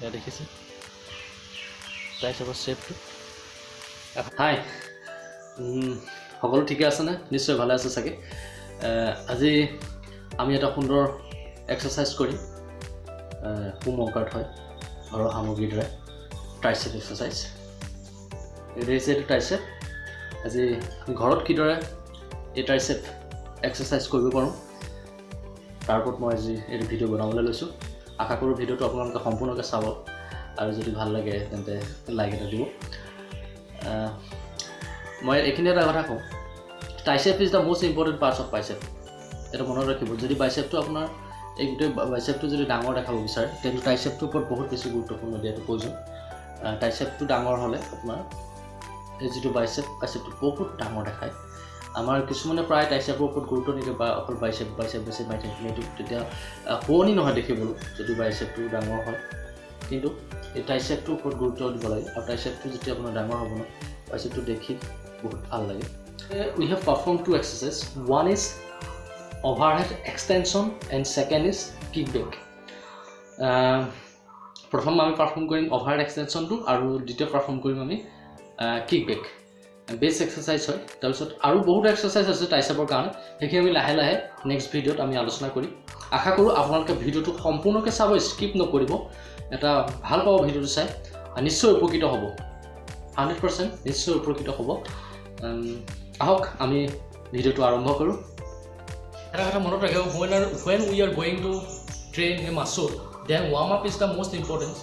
এয়া দেখিছে ট্ৰাইচেপৰ শ্বেপটো। হাই, সকলো ঠিকে আছেনে? নিশ্চয় ভালে আছে চাগে। আজি আমি এটা সুন্দৰ এক্সাৰচাইজ কৰিম। হোম ৱৰ্কআউট হয় ঘৰৰ সামগ্ৰীৰ দ্বাৰা, ট্ৰাইচেপ এক্সাৰচাইজ। এইটো ট্ৰাইচেপ। আজি আমি ঘৰত কিদৰে এই ট্ৰাইচেপ এক্সাৰচাইজ কৰিব পাৰোঁ তাৰ ওপৰত মই আজি এইটো ভিডিঅ' বনাবলৈ লৈছোঁ। আশা কৰোঁ ভিডিঅ'টো আপোনালোকে সম্পূৰ্ণকৈ চাব আৰু যদি ভাল লাগে তেন্তে লাইক এটা দিব। মই এইখিনি এটা কথা কওঁ, tricep is the most important parts of bicep. এটা মনত ৰাখিব, যদি বাইচেপটো আপোনাৰ এই গোটেই বাইচেপটো যদি ডাঙৰ দেখাব বিচাৰে তেন্তে ট্ৰাইচেপটোৰ ওপৰত বহুত বেছি গুৰুত্বপূৰ্ণ দিয়াটো প্ৰয়োজন। ট্ৰাইচেপটো ডাঙৰ হ'লে আপোনাৰ এই যিটো বাইচেপটো বহুত ডাঙৰ দেখায়। আমাৰ কিছুমানে প্ৰায় ট্ৰাইচেপৰ ওপৰত গুৰুত্ব নিদিয়ে বা অকল বাইচেপ মাৰি থাকিলে এইটো তেতিয়া শুৱনি নহয় দেখিবলৈ যদি বাইচেপটো ডাঙৰ হয়। কিন্তু এই ট্ৰাইচেপটোৰ ওপৰত গুৰুত্ব দিব লাগে আৰু ট্ৰাইচেপটো যেতিয়া আপোনাৰ ডাঙৰ হ'ব ন, বাইচেপটো দেখি বহুত ভাল লাগে। We have perform two exercise. One is overhead extension and second is kick back. প্ৰথম আমি পাৰফৰ্ম কৰিম অভাৰহেড এক্সটেনশ্যনটো আৰু দ্বিতীয় পাৰফৰ্ম কৰিম আমি কিক বেক। বেছ এক্সাৰচাইজ হয়। তাৰপিছত আৰু বহুত এক্সাৰচাইজ আছে ট্ৰাইচেপৰ কাৰণে, সেইখিনি আমি লাহে লাহে নেক্সট ভিডিঅ'ত আমি আলোচনা কৰিম। আশা কৰোঁ আপোনালোকে ভিডিঅ'টো সম্পূৰ্ণকৈ চাব, স্কিপ নকৰিব। এটা ভাল পাব ভিডিঅ'টো চাই, নিশ্চয় উপকৃত হ'ব। 100% নিশ্চয় উপকৃত হ'ব। আহক আমি ভিডিঅ'টো আৰম্ভ কৰোঁ। এটা কথা মনত ৰাখিব, when we are going to train a muscle, then warm up is the most important.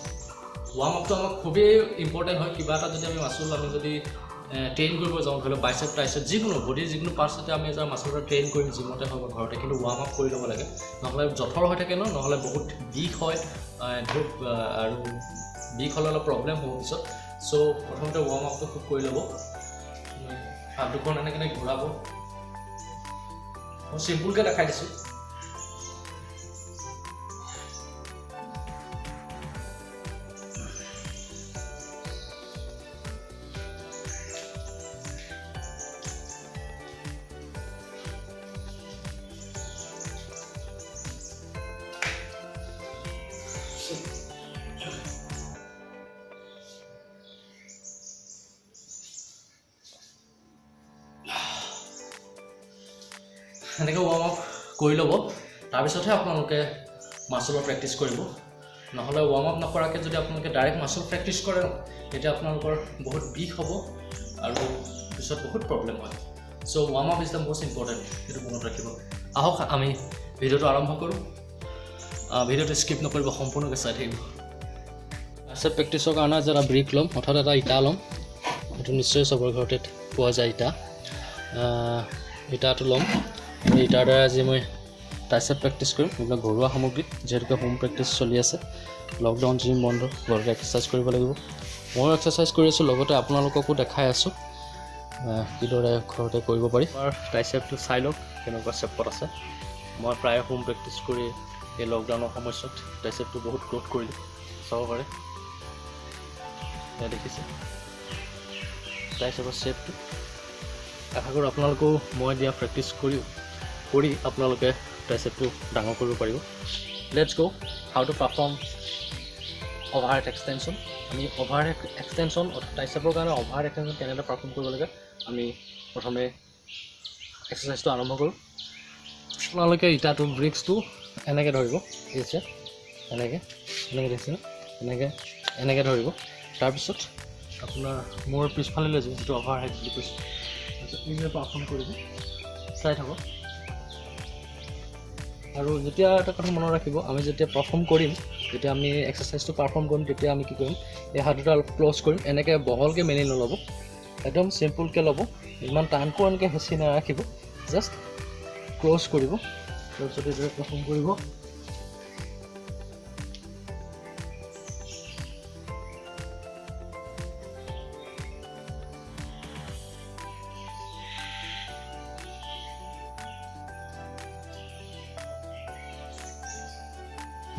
warm upটো আমাক খুবেই ইম্পৰ্টেণ্ট হয়। কিবা এটা যদি আমি মাছল আমি যদি ট্ৰেইন কৰিব যাওঁ, ধৰি লওক বাইচেপ ট্ৰাইচেপ যিকোনো বডিৰ যিকোনো পাৰ্টছতে আমি এজন মাছল ট্ৰেইন কৰিম জিমতে হওক ঘৰতে, কিন্তু ৱাৰ্ম আপ কৰি ল'ব লাগে, নহ'লে জঠৰ হৈ থাকে নহ'লে বহুত বিষ হয় আৰু বিষ হ'লে অলপ প্ৰব্লেম হ'ব পিছত। চ' প্ৰথমতে ৱাৰ্ম আপটো খুব কৰি ল'ব। হাত দুখন এনেকৈ ঘূৰাব। মই চিম্পুলকৈ দেখাই দিছোঁ। এনেকৈ ৱাৰ্ম আপ কৰি ল'ব, তাৰপিছতহে আপোনালোকে মাছলৰ প্ৰেক্টিছ কৰিব। নহ'লে ৱাৰ্ম আপ নকৰাকৈ যদি আপোনালোকে ডাইৰেক্ট মাছল প্ৰেক্টিছ কৰে তেতিয়া আপোনালোকৰ বহুত বিষ হ'ব আৰু পিছত বহুত প্ৰব্লেম হয়। So' warm up is the most important, সেইটো মনত ৰাখিব। আহক আমি ভিডিঅ'টো আৰম্ভ কৰোঁ। ভিডিঅ'টো স্কিপ নকৰিব, সম্পূৰ্ণকৈ চাই থাকিব। ট্ৰাইচেপ প্ৰেক্টিছৰ কাৰণে আজি এটা ব্ৰিক ল'ম, অৰ্থাৎ এটা ইটা ল'ম। সেইটো নিশ্চয় চবৰে ঘৰতে পোৱা যায় ইটাটো ল'ম। ইটাৰ দ্বাৰা আজি মই ট্ৰাইচেপ প্ৰেক্টিছ কৰিম, এইবিলাক ঘৰুৱা সামগ্ৰী, যিহেতুকে হোম প্ৰেক্টিছ চলি আছে। লকডাউন জিম বন্ধ, ঘৰতে এক্সাৰচাইজ কৰিব লাগিব। ময়ো এক্সাৰচাইজ কৰি আছোঁ, লগতে আপোনালোককো দেখাই আছোঁ কিদৰে ঘৰতে কৰিব পাৰি। আমাৰ ট্ৰাইচেপটো চাই লওক কেনেকুৱা চেপত আছে। মই প্ৰায় হোম প্ৰেক্টিছ কৰি এই লকডাউনৰ সময়ছোৱাত ট্ৰাইচেপটো বহুত গ্ৰ'থ কৰিলোঁ, চাব পাৰে। এয়া দেখিছে ট্ৰাইচেপৰ শ্বেপটো। আশা কৰোঁ আপোনালোকেও মই দিয়া প্ৰেক্টিছ কৰি আপোনালোকে ট্ৰাইচেপটো ডাঙৰ কৰিব পাৰিব। লেটছ গ' how to perform overhead extension. আমি অভাৰহেড এক্সটেনশ্যন ট্ৰাইচেপৰ কাৰণে অভাৰহেড এক্সটেনশ্যন কেনেদৰে পাৰফৰ্ম কৰিব লাগে আমি প্ৰথমে এক্সাৰচাইজটো আৰম্ভ কৰোঁ। আপোনালোকে ইটাটো ব্ৰিক্সটো এনেকৈ ধৰিব, ঠিক আছে, এনেকৈ দেখিছেনে, এনেকৈ ধৰিব। তাৰপিছত আপোনাৰ মোৰ পিছফালে লৈ যাব, যিটো অভাৰহেড বুলি কৈছোঁ, নিজে পাৰফৰ্ম কৰিব, চাই থাকক। আৰু যেতিয়া এটা কথা মনত ৰাখিব, আমি যেতিয়া পাৰফৰ্ম কৰিম, যেতিয়া আমি এক্সাৰচাইজটো পাৰফৰ্ম কৰিম, তেতিয়া আমি কি কৰিম, এই হাত দুটা অলপ ক্ল'জ কৰিম। এনেকৈ বহলকৈ মেলি নল'ব, একদম চিম্পুলকৈ ল'ব, ইমান টানকৈ এনেকৈ হেঁচি নাৰাখিব, জাষ্ট ক্ল'জ কৰিব। তাৰপিছত এইদৰে পাৰফৰ্ম কৰিব।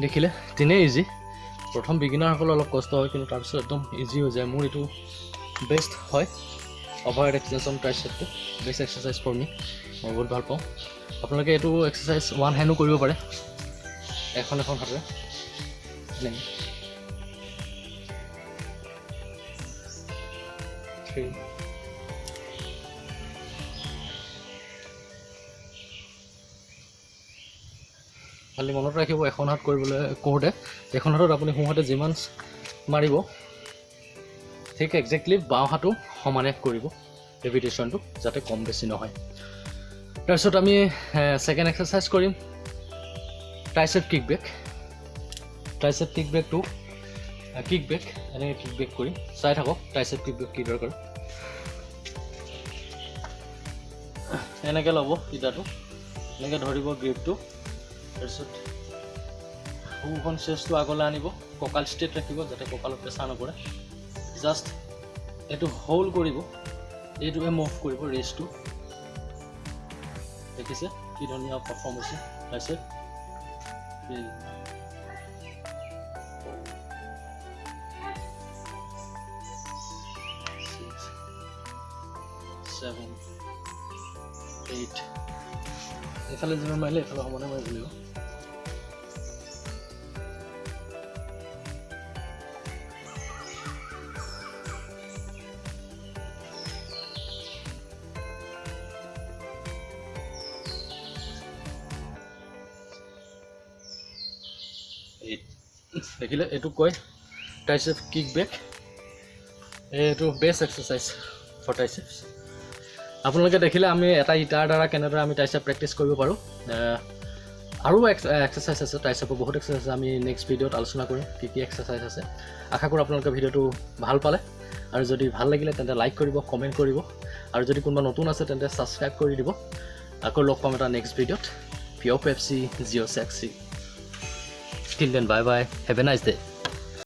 দেখিলে তেনেই ইজি। প্ৰথম বিগিনাৰসকলৰ অলপ কষ্ট হয়, কিন্তু তাৰপিছত একদম ইজি হৈ যায়। মোৰ এইটো বেষ্ট হয়, অভাৰহেড এক্সটেনশ্যন ট্ৰাইচেপটো বেষ্ট এক্সাৰচাইজ ফৰ মি, মই বহুত ভাল পাওঁ। আপোনালোকে এইটো এক্সাৰচাইজ ওৱান হেণ্ডো কৰিব পাৰে, এখন হাতেৰে এনেকৈ 3 খালি মনত ৰাখিব এখন হাত কৰিবলৈ কৰোঁতে এখন হাতত আপুনি সোঁ হাতে যিমান মাৰিব ঠিক একজেক্টলি বাওঁ হাতো সমানে কৰিব ৰেপিটেশ্যনটো যাতে কম বেছি নহয় তাৰপিছত আমি সেকেন্ড এক্সাৰসাইজ কৰিম ট্ৰাইচেপ কিক বেকটো কিক বেক এনেকৈ কিক বেক কৰিম চাই থাকক ট্ৰাইচেপ কিক বেক কিদৰে কৰে এনেকৈ ল'ব ইটাটো এনেকৈ ধৰিব গ্ৰিপটো তাৰপিছত সোঁখন চেষ্টটো আগলৈ আনিব কঁকাল ষ্ট্ৰেট ৰাখিব যাতে কঁকালত প্ৰেছাৰ নপৰে জাষ্ট এইটো হোল্ড কৰিব এইটোৱে মুভ কৰিব ৰেষ্টটো দেখিছে কি ধুনীয়া পাৰফৰ্ম হৈছে তাৰপিছত 7 8 এফালে যিমান মাৰিলে এফালে সমানে মাৰিব লাগিব দেখিলে এইটো কয় ট্ৰাইচেপ কিক বেক এইটো বেষ্ট এক্সাৰসাইজ ফৰ ট্ৰাইচেপছ আপোনালোকে দেখিলে আমি এটা ইটাৰ দ্বাৰা কেনেদৰে আমি ট্ৰাইচেপ প্ৰেক্টিছ কৰিব পাৰোঁ আৰু এক্সাৰসাইজ আছে ট্ৰাইচেপৰ বহুত এক্সাৰসাইজ আমি নেক্সট ভিডিঅ'ত আলোচনা কৰিম কি এক্সাৰসাইজ আছে আশা কৰোঁ আপোনালোকে ভিডিঅ'টো ভাল পালে আৰু যদি ভাল লাগিলে তেন্তে লাইক কৰিব কমেণ্ট কৰিব আৰু যদি কোনোবা নতুন আছে তেন্তে ছাবস্ক্ৰাইব কৰি দিব আকৌ লগ পাম এটা নেক্সট ভিডিঅ'ত পিঅ' পেপচি জিঅ' চেক্সি Till then, bye bye. Have a nice day.